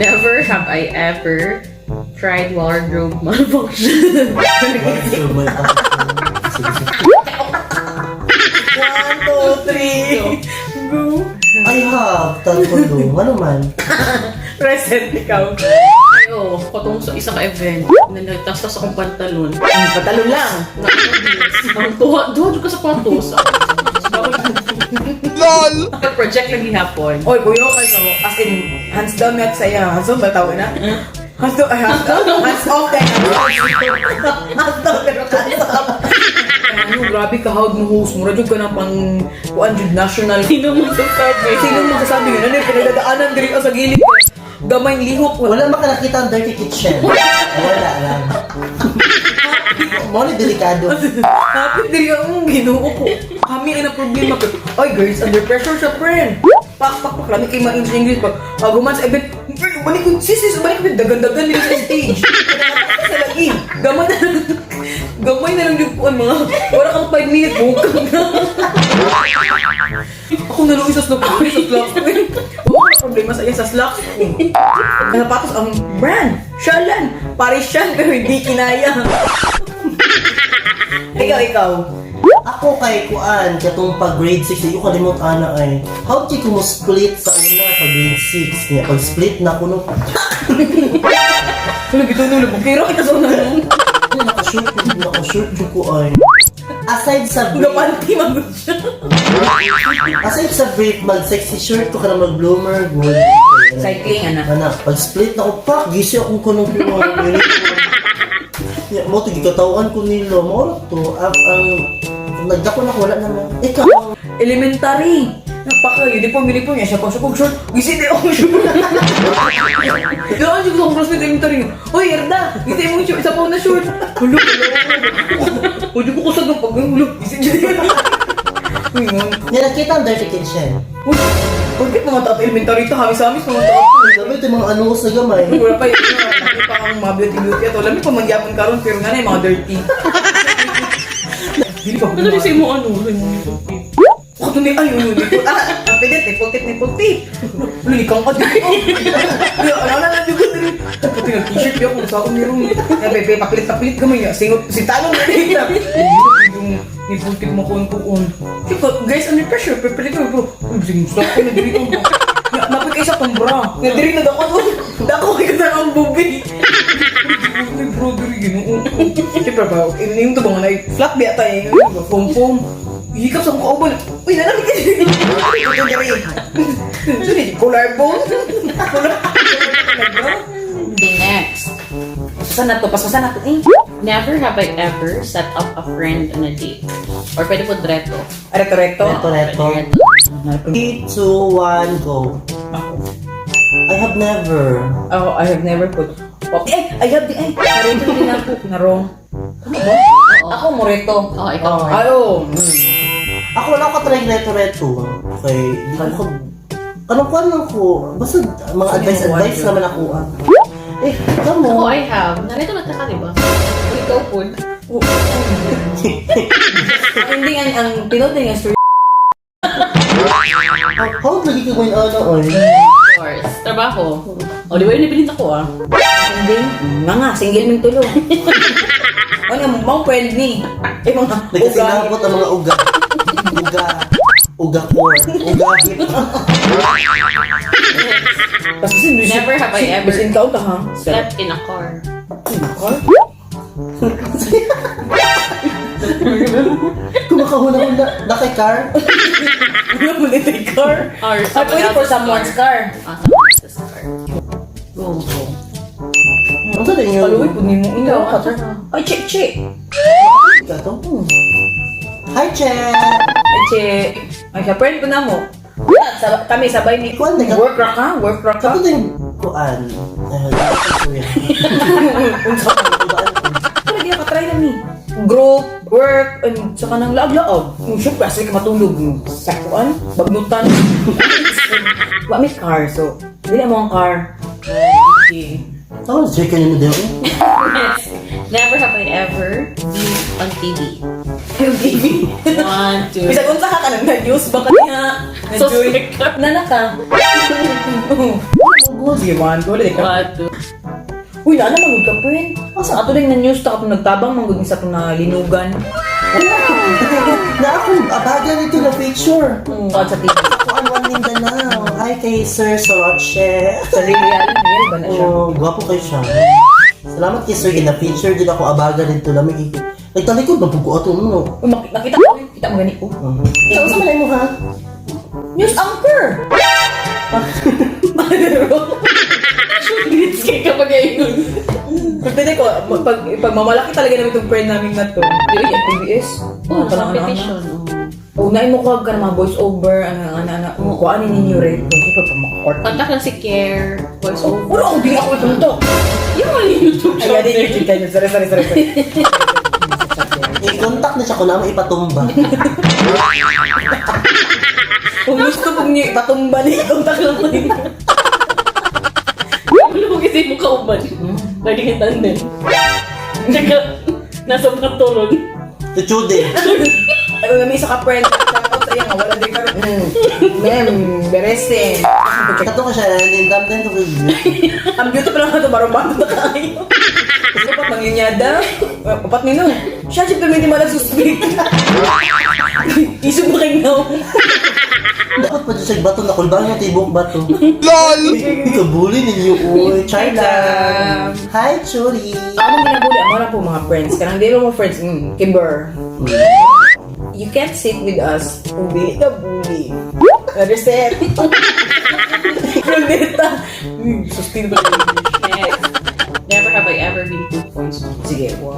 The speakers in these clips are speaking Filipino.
Never have I ever tried wardrobe malfunction. 1, 2, 3. Go. I have. Taekwondo. Ano man? Present ikaw. Ayo, patungkol sa isa ka event. Nagtastas akong pantalon. Patalon lang. Ang tuwa ka sa patos. LOL! Project lagi hapon. Oy, buyo ka sa as in, hands down at saya. Hands down ba tawag na? Hands down, hands down, hands off tayo. Hands down, pero hands off. Ano, grabe ka hawag mo host mo. Radyo ka na pang kuan jud national. Sino mo sasabi? Sino magsasabi yun? Ano yung pinagdadaanan diri ka sa gilid? Gamay lihok. Wala makalakita ang dirty kitchen. Wala lang. Muna delikado. Hapit diri ang ginoo ko. Kami ay na problema. Oy, girls, under pressure sa friend. Pak. Lami kayo ma-English. Pag human sa event, balik ko, sis, balik ko, dagan-dagan nila sa stage. Sa lagi. Gamay na lang yung puan mga. Wala kang 5 minutes, bukang na. Ako naluwi sa slacks ko. Wala problema sa iya sa slacks ko. Napatos ang brand. Shalan. Paris siya, pero hindi kinaya. Ikaw. Ako kay Kuan, katong pag grade 6, yung kalimot ana ay, how di ko mo split sa una pag grade 6? Kaya pag split na ko nung, Wala, gito nung labong. Kira kita sa una nung. nakashoot yung Kuan. Aside sa Uga brief, panty, magod siya. mag-sexy shirt ko ka na mag-bloomer, good. Cycling, anak. Anak, pag split na ko, pak, gisi akong kunong Kuan. Mo, tigikatawan ko nila, mo to, ang nagdako na ko, wala naman. Ikaw, Elementary. Napaka-uniform niya. Siya pang short. Gisi di ako short. Doon siya sa classmate elementary. Hoy, Erda! Gisi mo yung isa pa na short. Hulo. Hulo ko kusag ng pag-hulo. Gisi niya. nakita ang dirty kitchen. Uy, bakit mga tato elementary ito? Hamis-hamis mga tato. Sabi ito yung mga ano sa gamay. Wala pa yun. Hindi pa kang mga beauty ato. Alam mo pa mangyapon karon pero nga na yung mga dirty. Hindi pa Ano rin sa'yo mo ano? Sa'yo mo nito? Ako ni ay ulo dito. Ang pilit, nipul tip. Lulikang ka dito. Wala na dito dito. Pati ng t-shirt ko kung saan ko meron. Bebe, papilit gamay niya. Si Talon na dito. Yung nipul tip mo kuon. Guys, under pressure. Pipilit ko bro. Uy, stop ko na dito bro. Napit kayo sa tumbra. Nadiri na dako doon. Dako kayo sa ang bubi. Uy bro, diri ginoon. Siyempre ba, yung to bang na flat biya tayo. Pom-pom. Hikap sa mukha ubal. Uy, nalamig ka dito. Ito diri. Sini, collarbone. Okay, next. Pasasan na to eh. Never have I ever set up a friend on a date. Or pwede po diretto. Recto. Reto. 3, 2, 1, go. I have never. Oh, I have never put. I have the Narito din ako. Narong. Ano ba? Ako mo reto. Oo, ikaw. Ayo. Ako wala ko katry reto. Okay, di ko Kanong ko. Basta mga advice naman ako. Kamo. Ako, I have. Narito nagkaka, diba? Ikaw po. Hindi ang pinod niya story. How lagi ka going ano oy? Of course. Trabaho. O, di ba yun nabilint ako ah? Hindi. Nga, single ming tulo. Ano, mga friend ni. Mga Nagkasinapot ang mga uga. Uga core. Uga hip. Never have I ever Basin ka ha? slept in a car. Car? Kumakahuna-huna. Nakay-car? Ano mo nito yung car? Or Pwede for someone's car. Someone else's car. Go. Ang sa rin Paluwi yun? po ni mo. Ikaw, Katar. Ay, che. Ika to? Hi, Che! Ay, che. Ay, siya, friend ko na mo. Kami sabay ni Kuwan, nag- Work rock ka? Sabi ito yung kuan. Unsa ka? Pero di ka try na ni. group, work, and sa kanang laag-laag. Siyempre, asali ka matulog. Sakuan, bagnutan. Wa may car, so, dili mo ang car. Okay. Oh, check mo din. Yes. Never have I ever been on TV. Yung TV. 1, 2. Bisag unsa ka kanang na-news ba kanya? So Na-joy. sick ka. Nana ka. Sige, man. Dole ka. 1, 2. Uy, naana magod ka, friend. Asa ato lang na-news ta kapag nagtabang magod ni sa itong nalinugan. Na ako, abaga nito na picture. Sa TV. Ako ang one Mindanao. Hi kay Sir Soroche. Sa real ba na siya? Oh, gwapo kayo siya. Salamat kay Sir, na-picture din ako abaga nito na may nagtalikod, mabugo ato no. Uy, nakita ko. Kita mo gani ko. Ikaw sa malay mo ha? News anchor! Grits kay kapag ayun. Pagtindi ko, pag mamalaki talaga namin itong friend namin na to. Yung PBS. Oh, Tanang- competition. Oh, nain mo ka ka na mga voice over, kuhaan ninyo rin. Hindi pa pa makakort. Kontak lang si Care. Voice over. Wala akong bigyan ako itong to. Yung mga YouTube Ay, channel. hindi yung chika nyo. Sorry. I-contact na siya ko naman ipatumba. Kung gusto pong nyo ipatumba ni kontak lang mo ninyo. Wala mo kasi mo kauban. Lagi kita din. Tsaka, nasa paturon. Tutude. Ay, may isa ka friend. Shoutout sa iya nga, wala din karoon. Mem, berese. Kato ka siya, nindam din to. Ang beauty pa lang ito, barong-barong na kayo. Gusto pa, mangyanyada. Papat nino. Siya, siyempre, hindi mo nagsusplit. Isog mo kayo now. Dapat pa dyan siya bato na kulbang yung tibok bato. LOL! Ikabuli ninyo, uy. Char lang. Hi, Churi. Anong ginabuli? Amo na po mga friends. Karang di mo friends. Kimber. You can't sit with us. Uli ka bully. Reset. Prondeta. Sustainable English. Next. Never have I ever been too points. Sige, 1, 2.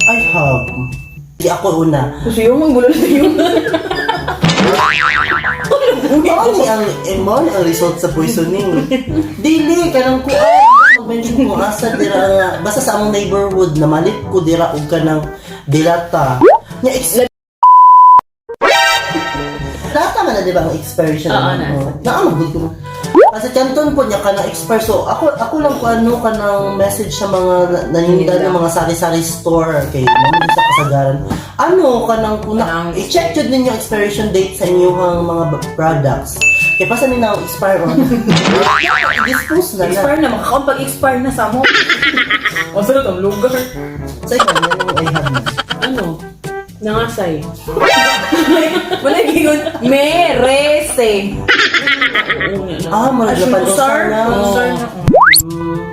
I have. Di ako una. Kasi yung mga bulol na yun. Ano ang result sa poisoning? Dili, kanang kuan. Mag-mention ko asa dira nga. Basta sa among neighborhood, namalip ko dira og kanang dilata. Data man na di ba ang expiration? Oo, na. Naamagod ko. Kasi kanton po niya ka na expire. So, ako lang ko ano ka ng message sa mga naninda ng mga sari-sari store. Okay, namin sa kasagaran. Ano ka nang i-check yun ninyo expiration date sa inyong mga products. Kaya pa sa nila ang expire on. I-dispose na na. Expire na. Makakaon pag-expire na sa mo. O sunod ang lugar. Sa ikaw, yan yung I have na. Ano? Nangasay. Wala gingon. Merese. Malaglapan ko sana. Usar na.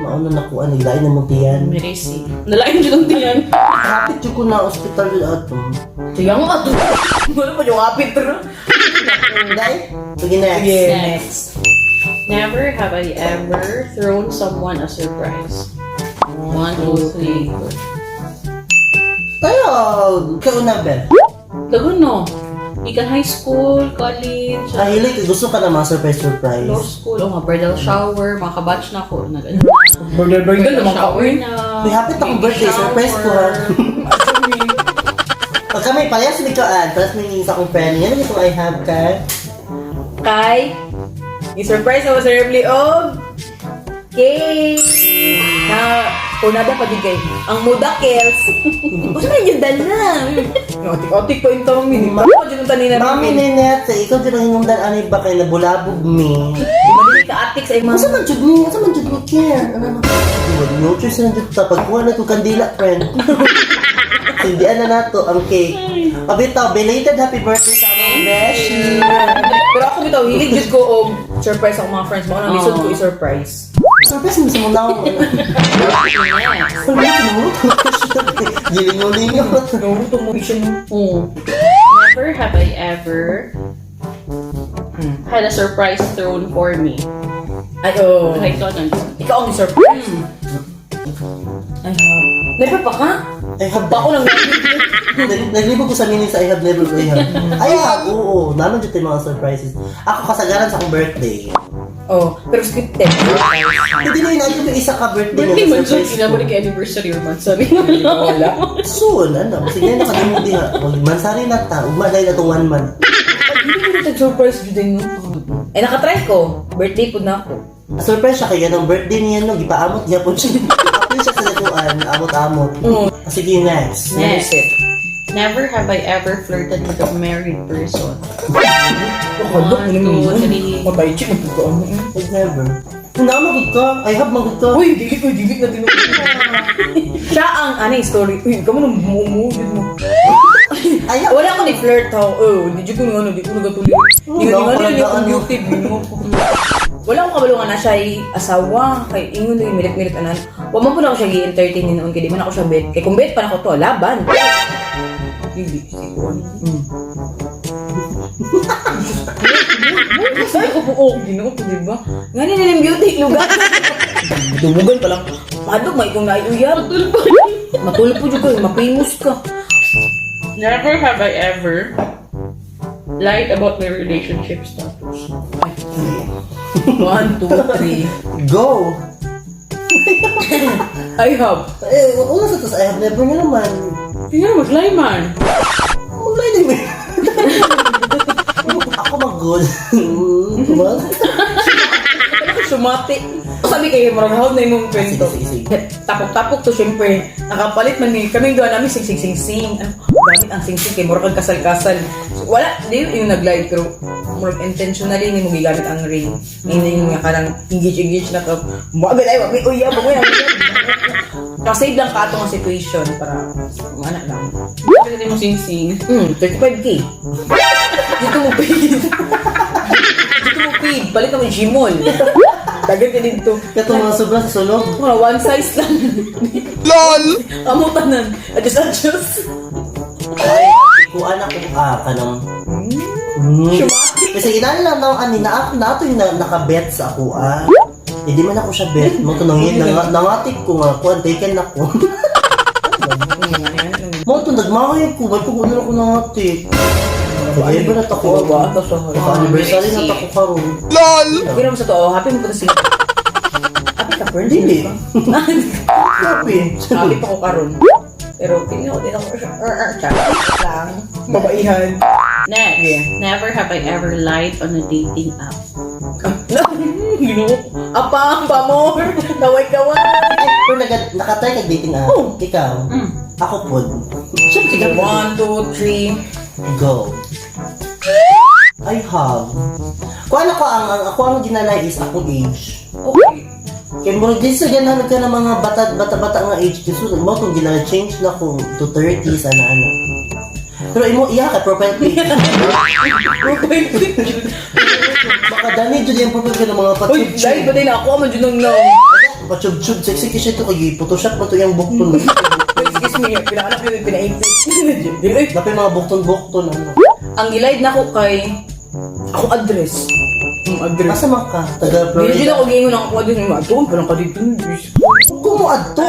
Mauna na ko, naglain na mo tiyan. Meresi. Nalain dyan ang tiyan. Kapit yun ko na hospital yun ato. Sige nga to. Wala pa yung apit rin. Sige, next. Sige. Next. Never have I ever thrown someone a surprise. 1, 2, 3. Tayo, kayo na, Ben. Lago no. Ikan high school, college, Hilig, gusto ka na mga law surprise. school, o mga bridal shower, mga kabatch na ko. Burger naman ka. Shower na. May hapit akong birthday, surprise ko ha. Pag kami, parehas likoan, tapos may isa akong friend, yan ang ito I have ka. Kay, i-surprise ako sa Rebly og cake na unada pa di kay ang mudakels. Gusto na yung dala. Otik-otik po yung tawang Mami ko dyan ang tanina. Mami Ninette, ikaw dyan ang inyong dananay ba kayo nabulabog me? Madali ka atik sa imang. Asa man jud me? Asa man jud me care? Ano? No choice na jud ta pagkuha na itong kandila, friend. Hindian na nato ang cake. Pabitaw, belated happy birthday sa aming beshi. Pero ako bitaw, hilig jud ko og surprise ako mga friends. Mga nang lisod ko i-surprise. Surprise mo sa mga tao. Gilingo-lingo. Naruto mo siya mo. Never have I ever had a surprise thrown for me. Ay, oh. Like, ito, Ikaw ang i-surprise. Ay, never pa ka? I have Bako lang Naglibog ko sa meaning sa I have never I have. Ay, oo. Naman dito yung mga surprises. Ako kasagaran sa akong birthday. Oh, pero scripted. Hindi na yun, yung isa ka birthday Birthday mo man na dyan, surprise kinabalik ko. kay anniversary or mansari. Wala. Soon, ano, sige na nakalimutan din ha. Mansari na ta, ugma dahil na itong 1 month. Hindi ko nag-surprise yun din. Eh, nakatry ko. Birthday po na ako. Surprise siya kaya ng birthday niya, no, gipaamot niya po siya. Apil siya sa latuan, amot-amot. Sige, next. Next. Never have I ever flirted with a married person. Nakadok, One, ano two, naman? three. Mabay, chick, magpukaan mo. Never. Hindi ako magod ka. I have magod ka. Uy, digit na tinulog. Siya ang, story. Uy, kamo nang bumumulid mo. Ay, Wala ko ni flirt ha. Di ko nga di ko nagatuloy. Hindi wala nga ko nila talaga, yung beauty. Wala akong kabalungan na siya ay asawa. Kay ingon na milit-milit anan. Wa man po na ako siya i-entertain ni noon. Kaya di man ako siya bet. Kaya kung bet pa na ako to, laban. Hindi. Kasi ako po, ginoo ko, diba? Nga nila yung beauty, lugar. Dumugan pa lang. Padok, may kong naiyuyab. Matulpo dyan ka, mapimos ka. Never have I ever lied about my relationship status. 1, 2, 3. go. I have. Una sa tos, I have never nga naman. Hindi na mag-lie man. Mag-lie din mo. Ako mag-good. Diba? Sumati. Sabi kayo, marang na yung kwento. Sige. Tapok-tapok to, syempre. Nakapalit man ni kaming doon namin sing-sing-sing-sing. Gamit ang sing-sing kay murag kasal-kasal. Wala, di yung nag-live pero murag intentionally ni mo gigamit ang ring. Hindi yung nga karang engage na ka. Wag ay, wag may uyab, wag may Kasave lang ka atong situation para anak lang. Pwede mo sing-sing. 35k. Dito mo paid. Dito mo paid. Balik na mo Gmall. Dagan ka dito. Kato mga sobra sa sulog. Mga one size lang. LOL! Amutanan. Adjust. Ay, kuan ako kanang. Sumati. Kasi inaan lang na ako na ito yung nakabet sa ako Hindi man ako siya bet. Mo to nangatik ko nga kuan taken ako. Mo to nagmahay ko, ba't ko ako nangatik. Ay, ba na ako? Ba? Ito sa Anniversary na ako karon. LOL! Kira mo sa to, happy mo pa si happy ka, friend? Dili. Happy. Happy pa ko karon. Pero pili ko din ako siya. Chat lang. Babaihan. Next. Yeah. Never have I ever lied on a dating app. Apa mo? Kaway-kaway. Pero nakatry ka dating Ikaw. Ako po. Siyempre, 1, 2, 3. go. I have. Kung ano ko ako ang ginalay is akong age. Okay. Kaya mo din sa ganahan ka ng mga bata nga age kasi mo kung gina-change na ko to 30s ana. Pero imo ka profile pic. Baka dami jud yung profile ka ng mga Uy, dahil ba patub-tub. din ako man dyan lang. Patub-tub sexy kasi ito kay Photoshop mo to yung bukton. Excuse me, pinakanap yun, pinaipit. Dili. Dapat mga bukton ano. Ang gilide na ko kay ako address. Address. Asa man ka? Taga Hindi Florida. ako gingon ako address mo. Ato, parang ka dito. Kung mo adto.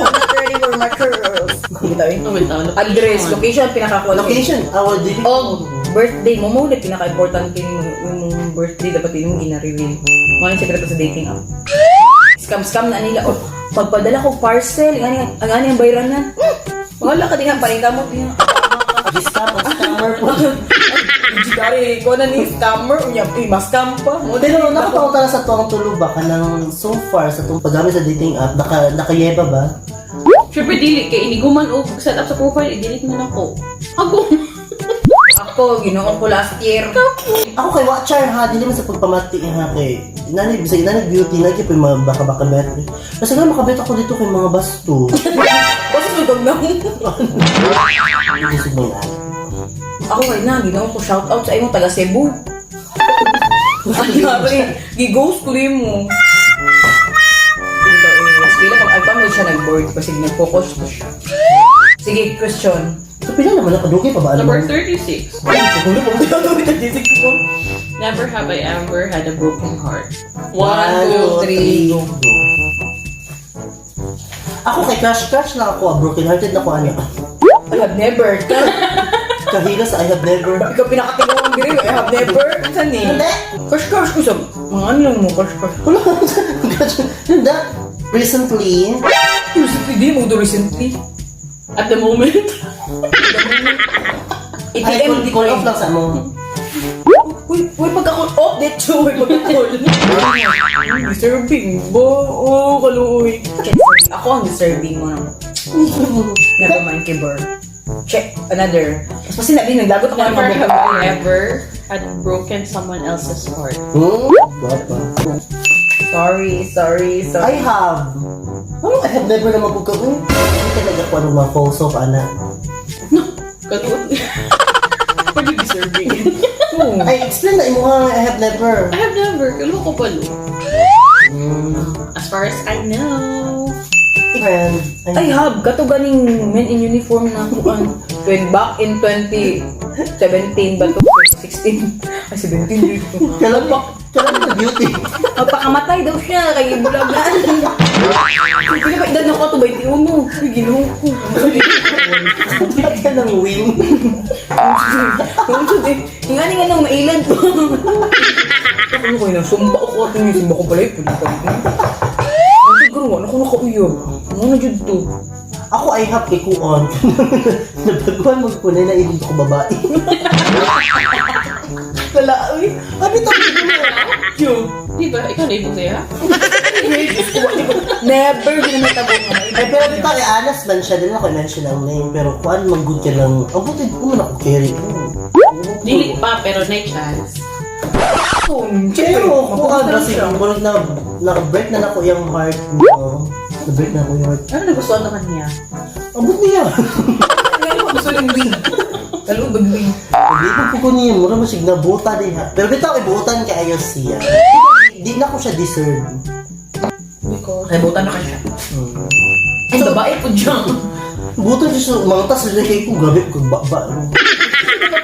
ready for my curls. Wait, Address, location, pinaka-quality. Location, our dili. O, birthday mo muna, pinaka-importante yung birthday, dapat yun yung gina-reveal. Mga yung sekreto sa dating app. Scam na nila. O, pagpadala ko parcel, ang ang bayaran na. Wala ka din nga, paling kamot niya. Scammer po. Jigari, ko na ni scammer, unya, mas-scam pa. Pero nakatawa sa tuwang tulo ba ka nang so far sa itong paggamit sa dating app, nakayeba ba? Siyempre, dili. Kaya iniguman o set up sa profile, i-delete mo na ko. Ako, ginoon ko last year. Ako kay Watcher ha, dili man sa pagpamati ha kay bisag inani beauty na kay mga baka battery. Kasi nga makabit ako dito kay mga basto. Basta sugag na. Gusto mo yan. Ako kay na, ginoon ko shoutout sa imong taga Cebu. Ay, grabe. Gighost ko rin mo. Bila pag alpha mo siya nag-board kasi nag-focus ko siya. Sige, question. So pila naman nakadugay pa ba alam mo? Number 36. Kulo pa ba? Never have I ever had a broken heart. 1, 2, 3. go. Ako kay crush lang ako, broken hearted na ko ano. I have never. Kahigas, I have never. Ikaw pinakatigawang diri, I have never. Saan eh? Hindi. Crush ko sa mga ano lang mo, crush. Wala. Hindi. Recently, Recently, di mo do recently. At the moment. ay, call off lang sa mo. Uy, pagka-call off, that too. Uy, pagka-call. Deserving ba? Oo, kaluoy. Ako ang deserving mo naman. Never mind, Kibor. Check, another. Mas pa sinabi, naglagot ako ng Never mga have I ever had broken someone else's heart. Baba. Sorry. I have. Ano, I have never naman po ka. Hindi talaga ko anong mga false of, ana. Katulad. Pwede deserving. I explain na imo nga, I have never. I have never. Kaloko palo. As far as I know. Friend. I have kato ganing men in uniform na kuan. When back in 2017 ba to 16? Ay 17 dito. Kailan na beauty. Magpakamatay daw siya kay bulagan. Hindi ba edad na ko to 21 mo. Ay ginoo ko. Ba't ka ng wing? Ingani nga nang mailan to. Ano ko yun? Sumba ako at yung sumba ko pala yun. Ang tigruan ako nakauyog. Ano na dyan to? Ako ay have kay kuon. Nabaguan magpunay na ilog ko babae. Wala, uy. Abi to. Di ba? Ikaw na ibig sa'yo? Never din na tabo mo. Ay, pero dito kay Anas man siya. Dili na ko mention ang name. Pero kuan man good ka lang. Ang buti ko man ako carry. Dili pa, pero na chance. Pero kuan ba siguro naka-break na nako yung heart mo. Na-break na ako yung heart. Ano nagustuhan naman niya? Ang buti niya. Ngayon ko gusto ng wing. Kalubag wing. Hindi ko niya. Mura mo siya nabuta din ha. Pero dito ako ibutan kay ayos siya. Di na ko siya deserve. Ay, buta na ka siya. Ang babae po dyan. Buta siya sa mga tas rin kayo kung gabi kung baba.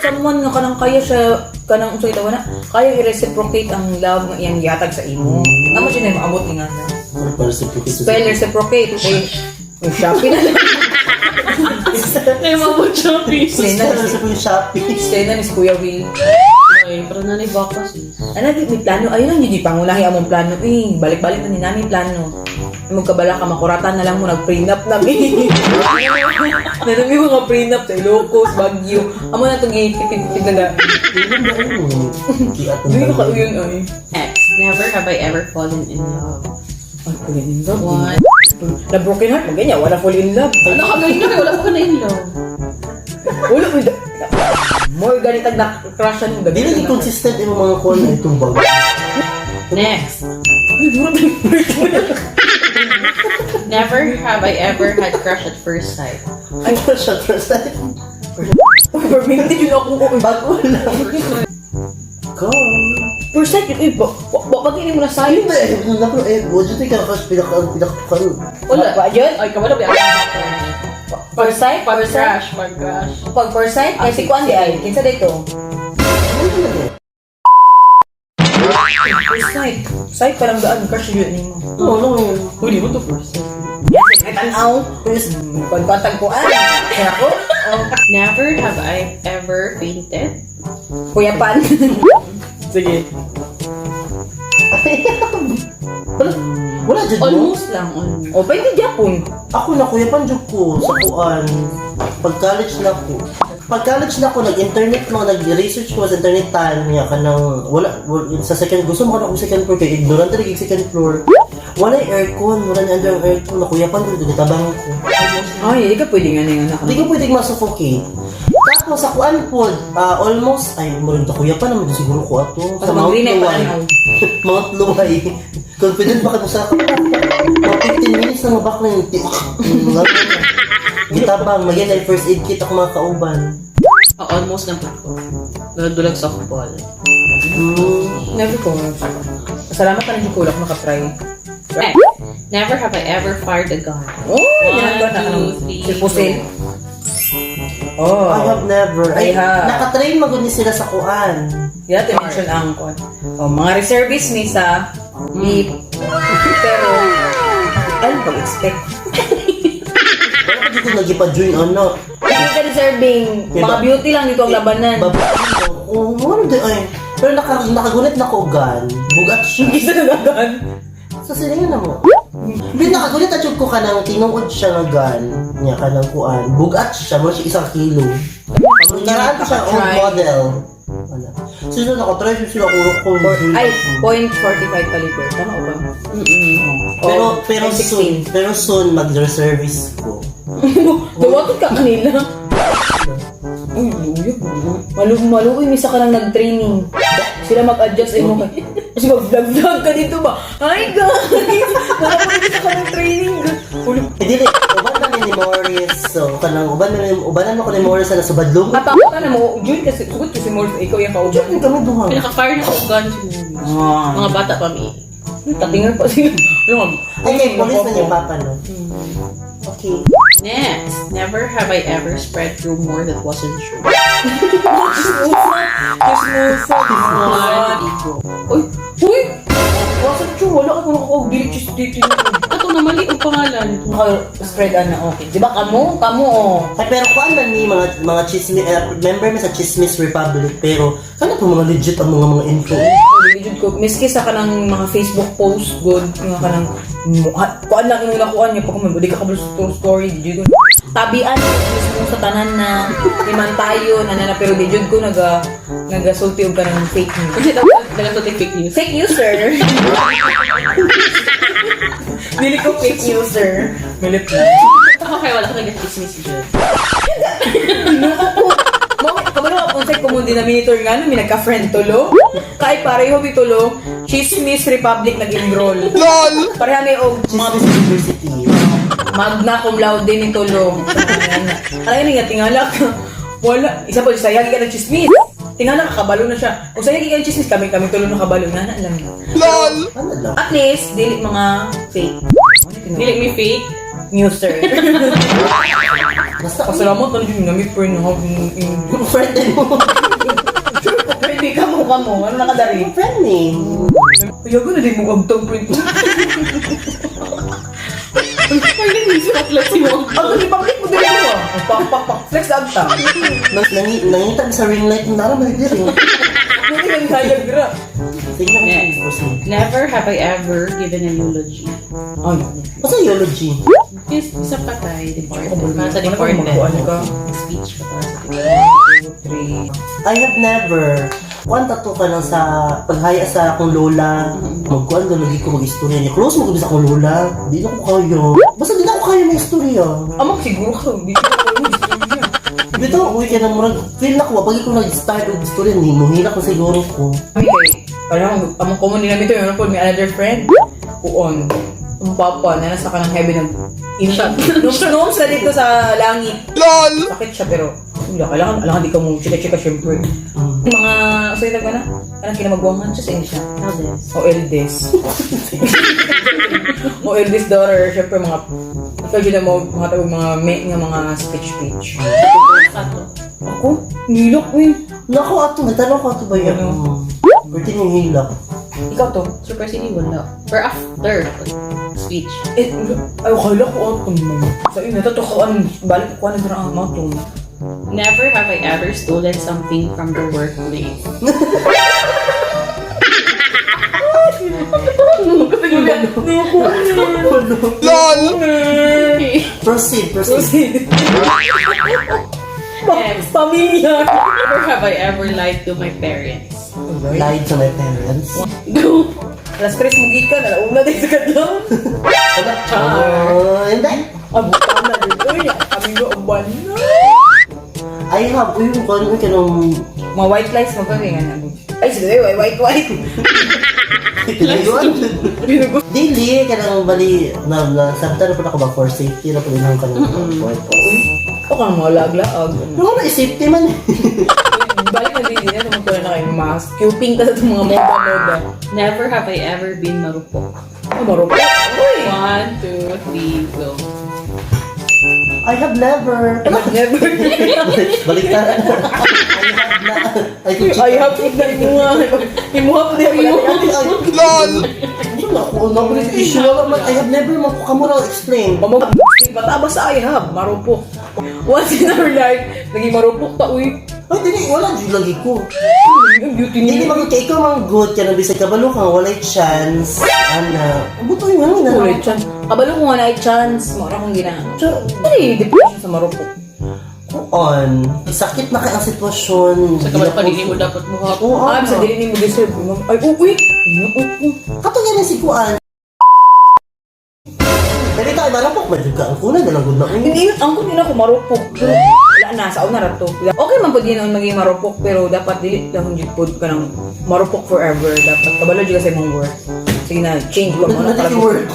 Someone nga kanang kaya siya, kanang usay daw na, kaya i-reciprocate ang love nga iyang yatag sa imo. Naman siya na maabot ni nga na. Para sa pagkito. Spell reciprocate. Okay. Yung Shopee na lang. Ay, mabot Shopee. Stay Para na sa pagkito Shopee. Stay na ni Kuya Will. Ay, pero nanay baka sis. Ano, may plano. Ayun lang, hindi pangunahi among plano. Balik-balik na ni namin plano. Magkabala ka, makuratan na lang mo, nag-prenup na. Nanami mga prenup sa Ilocos, Baguio. Amo na itong ipipid na. Hindi ka kauyon ay. X. Never have I ever fallen in love. Ay, fall in love. What? Na broken heart, maganya, wala fall in love. Ano ka ganyan na? Wala pa ka na in love. Wala, more ganitag na crushan mo. Di rin consistent yung mga call na itong bag. Next. Never have I ever had crush at first sight. Ay, siya first time. Permitted yun ako kung Bago lang. Go. first sight yun, pag-ini mo na sa'yo. Hindi. Naku, wala dito ka kasi pinaka. Wala. Ba yun? Ay, kamala ba? First sight? Pag-crush. Pag-crush. Pag first sight, ay si Kuan di ay. Kinsa dito? First sight. Sight parang daan, crush yun ni mo. Oo, yun. Huli mo to first. Yes, ay tanaw. Pagpantag ko kaya ako. Never have I ever fainted. Kuya Pan. Sige. Wala dyan mo. Almost lang. Almost. O, pwede Japon. Ako na kuya panjog ko sa kuan. Pag-college na ko. Pag-college na ko, nag-internet mo, nag-research ko sa internet time niya kanang wala sa second gusto mo ka na kung second floor kay ignorant rin second floor. Wala yung aircon, wala na ang aircon na kuya panjog dito tabang ko. Ay, hindi ka pwede nga na yung anak. Hindi ko pwedeng masuffocate. Tapos sa kuan po, almost, ay, mo rin kuya pa naman siguro ko ato. Sa Mount Luway. Mount Luway. Confident ba ka sa mga 15 minutes na mabak na yung gitabang, magyan na yung first aid kit ako mga kauban. Almost lang ako. Nadulag sa football. Never ko. Salamat ka rin yung kulak makatry. Next. Never have I ever fired a gun. Oh, yan ba na? 1, 2, 3, Silpusin. Oh. I have never. I have. Nakatrain maguni sila sa kuan. Yeah, to mention ang kon. Oh, mga reservists ni sa beep. Pero, ano pag-expect? Wala ka dito nag-ipa-join ano. Hindi ka rin preserving. Mga beauty lang dito ang labanan. Oo, ano din ay. Pero nakagulit na ko ugan. Bugat siya. Hindi sa nagagan. Sa silingan na mo. Hindi nakagulit na ko ka nang tinuod siya nga gan. Niya ka nang kuan. Bugat siya. Mo siya 1 kilo. Naraan ko siya old model. Ano. Sunod ako, try sila ko. Ay, 0.45 caliber. Tama ba? Pero soon mag-reservice ko. Duwakot ka kanila. Uy, luyog. Malugoy, misa ka lang nag-training. Sila mag-adjust mo ka. Kasi mag-vlog ka dito ba? Hi guys! Misa ka ng training. Dili, uban na ni Morris. So, kanang ubanan mo ko ni Morris na subadlong. Matapos ka na mo, June kasi, sugot kasi Morris, ikaw yung kauban. Diyan kami duha. Pinaka-fire na ko gun siguro. Mga bata pa mi. Tatingan pa sila. Okay, police na yung papa, no? Okay. Next, never have I ever spread rumor that wasn't true. Uy! Wasn't true, wala ka nung delete dito. Ito na mali ang pangalan. Naka-spread na, okay. Diba kamo, oh. Ay, pero kuan man ni mga chismis, member mi sa Chismis Republic, pero kana po mga legit ang mga info. Legit ko, miski sa kanang mga Facebook post, good, mga kanang, kuan lang yung nakuan niya, pag di ka kabalo sa story, di yun. Tabian, mismo sa tanan na liman tayo, na pero di yun ko nagasulti og kanang fake news. Kasi dapat dalang to fake news. Fake news, sir. Dili ko fake news, sir. Milip na. Ako kaya wala ka nag-chismis dyan. Kabalo ako sa common denominator nga no, may nagka-friend tulo. Kay pareho bitulo, Chismis Republic nag-enroll. LOL! Pareha may og Chismis University. magna cum laude ni tulo. Alam nga tingala ka. Wala, isa pa sa yagi ka ng chismis. Tingala ka kabalo na siya. O sa yagi ka ng chismis, kami tulo na kabalo na alam niyo. LOL! Ano lang? At least dili mga fake. Dili may fake. News, sir. Basta Pasalamat ka yung namit po yung friend din mo. Pwede ka mo. Ano nakadari? Friend name. Kaya ko na din mo agtang print. Ay, hindi sulat lang si Mom. Ang ipaklik mo din mo ah. Pak. Flex na agta. Nangitag sa ring light ng naramay din. Hindi kang kaya gra. Tingnan mo Next. yung proceed. Never have I ever given a eulogy. Ay. Basta eulogy. Yes, isa patay, deported. Ano Para sa ka? deported. Ka? Speech pa para sa deported. 2, 3. I have never. Kuwanta to ka lang sa paghaya sa akong lola. Magkuhan doon, lagi ko mag-istorya niya. Close mo ko sa akong lola. Di na ko kaya. Basta di na ko kaya may istorya. Amang siguro ka. Hindi ko alam. Dito, uwi ka na murag. Feel na ko, pag ikaw nag-start ng istorya, hindi mo hila ko siguro ko. Kami kay. Parang amang common din namin ito. Yung po, may another friend. Kuon. Ang papa na nasa kanang heaven ng Shot. Nung sa dito sa langit. LOL! Sakit siya pero wala, kailangan di ka mo chika-chika syempre. Yung mga, sorry tag na, kanang kinamagwangan siya sa English na. Eldest. O eldest. O eldest daughter, syempre mga, ikaw dyan mo, mga tawag mga mga speech. Sato. Ako? Nilok eh. Naku, ato, natanong ko ato ba yan? Ano? Bertin yung hila. Ikaw to? Surprisingly, wala. Or after speech. Eh, ay, kala ko ato naman. Sa iyo, natatukaan, balik ko na ang matong. Never have I ever stolen something from the workplace. LOL! Proceed. Next. Pamilya! Never have I ever lied to my parents. Lied to my parents. No. Alas 3 mo gikan, alauna din sa kadlaw. Hindi. Abutan na din. Uy, kami mo ang buwan na. I have, yung gano'n ka nung... Mga white lies mo ba nga na? Ay, sige, white. Dili, ka nang bali, sabta na po ako ba for safety na po din ang kanang O kang mga lag-laag. Ano na, safety man. Balik na din na tumutulong na kayo mga cuping ka sa itong mga moda. Never have I ever been marupok. Marupok. Uy! 1, 2, 3, go. I have never. Never. Baliktaran. I have tignan mo nga. Himuha po din ako. LOL! Ako, issue naman. I have never makukamura explain. Matabas sa I have. Marupok. Once in our life, naging marupok ta, uy. Ay, dili, wala dyan lagi ko. Yung beauty Dili niya. magod kay ikaw mang good ka na bisay kabalo kang walay chance. Ana, buto yung hangin na. Ulit chance. Kabalo ko nga na chance. Mara kong gina. Ay, depression sa marupok. On. Sakit na kaya ang sitwasyon. Sa kabal pa mo dapat mo ha. Oo, Ah, sa dili ni mo deserve. Ay, uy. Kato yan si Kuan. Dali tayo, marapok ba ka? Ang kuna na lang good na. Hindi yun, ang kunin ako marupok. Pero wala na, sa una rato. Okay man po din naman maging marupok, pero dapat dili lang yung pod ka ng marupok forever. Dapat kabalo dyan kasi mong worth. Sige na, change ba mo? Not like word.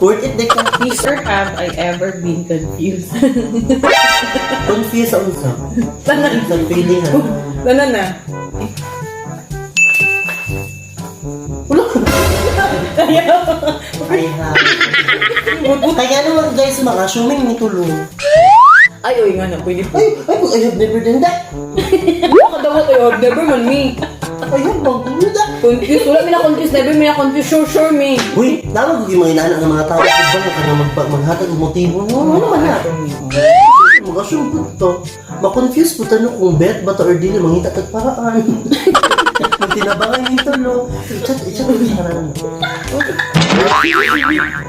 Worth it, they can Sir, have I ever been confused? confuse sa unsa. Tanan. Sa feeling ha. Tanan na. Ay ha. Kaya naman guys, mga assuming may tulong. Ay, uy nga na, pwede po. Ay, I have never done that. Nakadawat tayo, never man me. Ayun, bang tulong that. Confused, wala mina confused, never mina confused, sure me. Uy, naman yung mga inaanak ng mga tao. Kung ba ka na maghatag ng motibo? Ano naman na? Mag-assume ko ito. Ma-confuse ko tanong kung bet ba ito or dili, mangita tag paraan. Magtinabangan yung tulo. I-chat ko sa kanan.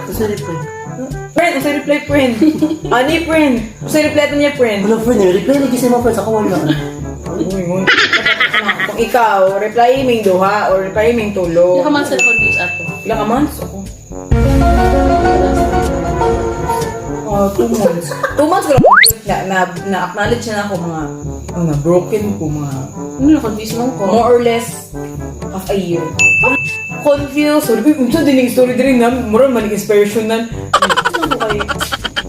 Kasi reply. Friend, usay reply friend. Ani friend, usay reply ito niya friend. Wala friend, reply lagi sa mga friends. Ako wala. Uy, ngun. Kung ikaw, reply ming duha or reply ming tulo. Hindi ka man sa confused ato. Ilang ka months? Ako. 2 months. 2 months ko lang na-acknowledge na ako mga broken ko, mga Ano na confused mo ko? more or less of a year. Confused. Sorry, unsa din yung story din na mura maling inspiration nan.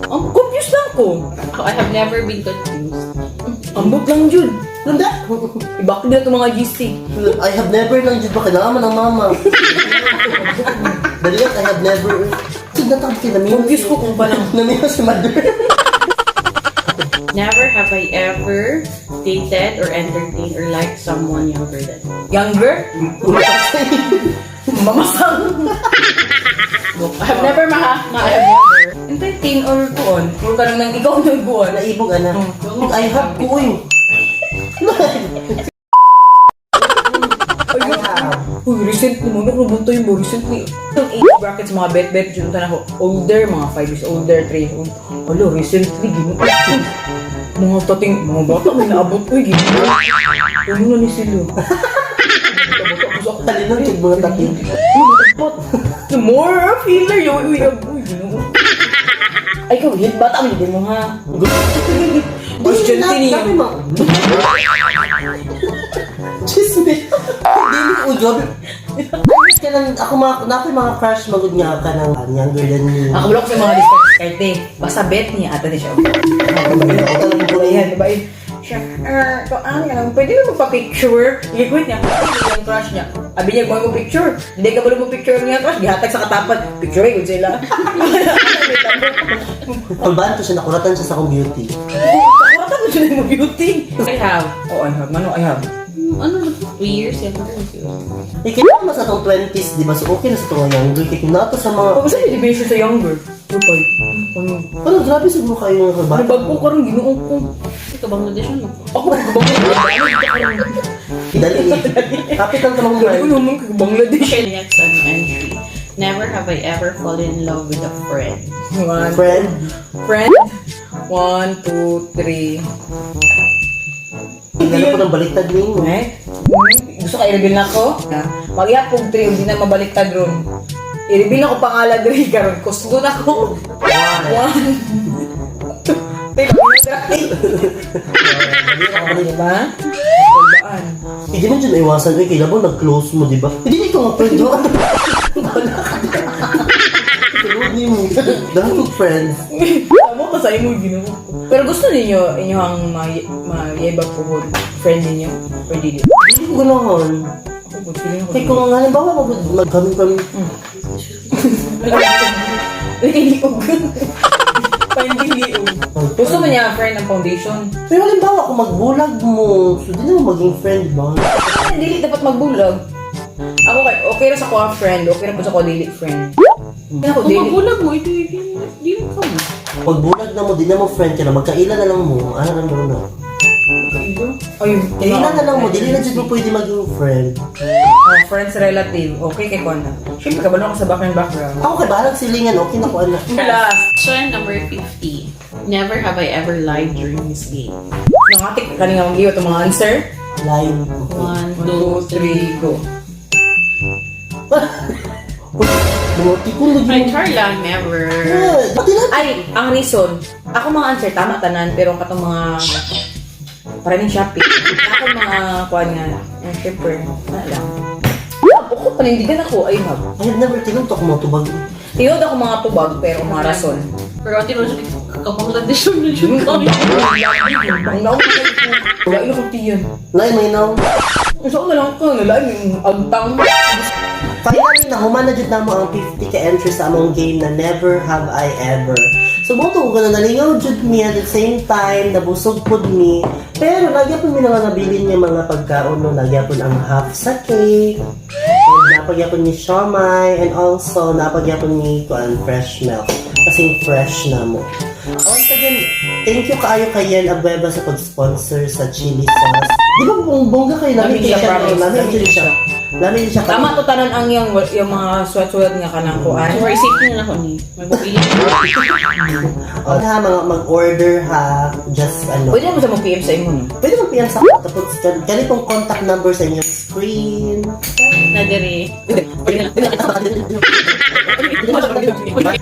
Confused lang ko. I have never been confused. Ambot lang jud. Nanda? Ibakli na itong mga GC. I have never lang dyan ba kailangan ng mama. Dali I have never. Nagtatag ka namin. Confused ko kung paano. Namin si mother. Never have I ever dated or entertained or liked someone younger than me. Younger? Mamasang. I have never I have never. Entertain or tuon? Or ka lang nang ikaw nang buwan. Naibog ana. I have ko uy. I have. Uy, recently mo, nakrubunto yung mo, recently. Yung age brackets, mga bet-bet, yun ako, older, mga 5 years older, 3 years old. Alo, recently, gino. Mga tating, mga bata, may naabot ko, gino. Ano na ni sila? Talinong yung mga tating. The more I feel like, uy, gino. Ay, ikaw, hit bata, hindi mo ha. Question tini. Chismit. Hindi mo, uy, grabe. Ayos ka lang, ako mga crush magod nga ka ng younger than me. Ako blok sa mga diskarte. Basta bet niya, ata ni siya. Ako talagang Ayan, bulayan. diba yun? Siya, ano ka lang, pwede mo magpa-picture. I-quit niya, yung crush niya. Abi niya, mo picture. Hindi ka balo mo picture niya crush, gihatag sa katapat. Picture ay, good sila. Pagbahan ko siya, nakuratan siya sa akong beauty. Kakuratan mo siya na yung beauty. I have. Oh, I have. Mano, I have. Ano ba? 3 years younger than you. Eh, kaya naman sa itong 20s, di ba? So, okay na sa itong younger. Kaya kung nato sa mga... Pag saan yung division sa younger? Rupay. Parang grabe siguro kayo ng Ano bata. bag ko karong ginuong ko. Ikaw Bangladesh mo? Ako, Bangladesh. Dali eh. Capital ka mga Dali ko naman kay Bangladesh. Next entry. Never have I ever fallen in love with a friend. friend. Friend. 1, 2, 3. Hindi na po ng baliktad ninyo. Eh? Gusto ka i-reveal na ako? Mag-iapog 3, hindi na mabaliktad ron. I-reveal ako pangalan rin karon. Kusgo na ako. 1, 2, 3. Diba? Pagdaan. Hindi mo dyan naiwasan. Eh, kailan mo nag-close mo, di ba? Hindi ko nga friend doon. Wala ka dyan. Tulog niyo mo. Dahil kong friends. Tama ka sa imo ginawa ko. Pero gusto ninyo inyong mayebag po friend ninyo? Or dili? Hindi ko ganahan. Ako po, feeling ako. Kaya kung nga, halimbawa, mag-kami. Liog. Finding liog. Gusto mo niya friend ng foundation? Pero halimbawa, kung magbulag mo, so di naman maging friend ba? Dili dapat magbulag. Ako okay ra sa ko friend, okay ra po sa ko dili friend. Ako, Kung daily. magulang mo, di mo ka mo. Pag bulag na mo, di na mo friend ka na, magkaila na lang mo, ano na mo na. Ayun. Kaila na lang mo, dili na dyan mo pwede maging friend. Friends, relative. Okay, kay Kwana. Siyempre, kabalo ka sa background. Ako kay balang silingan, okay na ko anak. Last. Question number 50. Never have I ever lied during this game. Nangatik ka nga mag-iyo itong mga answer. Line. 1, 2, 3, go. Buti ko lagi. Ay, Carla, never. Pati na. Ay, ang reason. Ako mga answer, tama tanan, pero ang katong mga maraming shopping. Ako mga kuhan nga, syempre, wala lang. Ako, panindigan ako, ay hab. I have never tinuntok mo tubag. Tiyod ako mga tubag, pero mga rason. Pero ati mo, kakapangladisyon na yun. Ang naong wala ilo kong tiyan. Nay, may naw. Saan na lang ka, nalain yung agtang. Finally, nahuman na dyan na mo ang 50 ka entry sa among game na Never Have I Ever. So, buto ko na nalingaw jud mi at the same time, nabusog pod mi. Pero, nagyapon mi na nga nabilin niya mga pagkaon, no? Nagyapon ang half sa cake. And napagyapon ni siomay. And also, napagyapon ni fresh milk. Kasing fresh na mo. Once again, thank you kaayo kay Yen Abueva sa pag-sponsor sa chili sauce. Di ba bongga kayo namin? Namin siya, promise. Namin Namin siya. Namin siya. Tama to tanan ang yung mga suwat-suwat nga kanang kuan. For safety na ako ni. Magpapili O ha, mag-order ha. Just ano. Pwede mo sa mga PM sa imo no? Pwede mo PM sa tapos ganitong contact number sa inyong screen. na diri.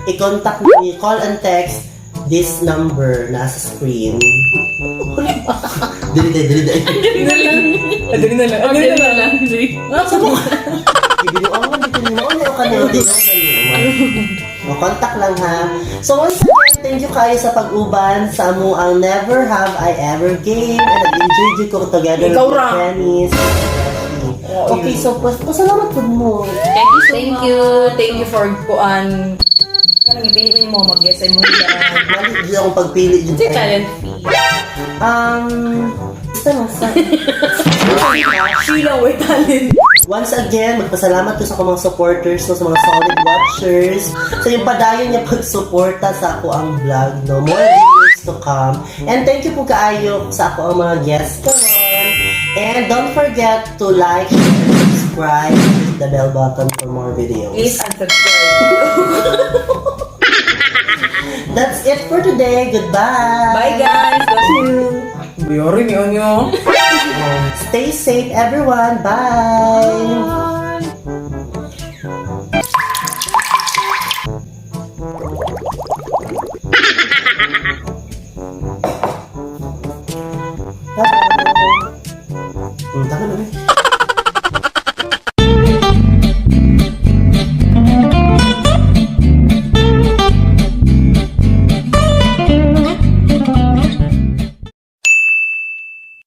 I-contact me, call and text this number na sa screen. Dili. Adali na lang. Okay na lang. Diri. Sa mo. Ibinuang mo dito ni mo. Ano ka na dito? O, contact lang ha. So once again, thank you kayo sa pag-uban sa amo ang Never Have I Ever game. And nag-enjoy ko together Ikaw with ra. Kenny's. Okay, so pasalamat po mo. Thank you so Thank much. you. Thank you for kuan. Kanang ipili mo mag-guess ay mo yan. Mali, hindi akong pagpili dyan. Sa talent fee. Basta. Sheila, wait talent. Once again, magpasalamat ko sa mga supporters, no, sa mga solid watchers, sa yung padayon niya pagsuporta sa ako ang vlog, no? More videos to come. And thank you po kaayo sa ako ang mga guests ko, no? And don't forget to like, subscribe, hit the bell button for more videos. Please unsubscribe. That's it for today. Goodbye! Bye guys. Thank you. Biyori niyo. Stay safe, everyone. Bye!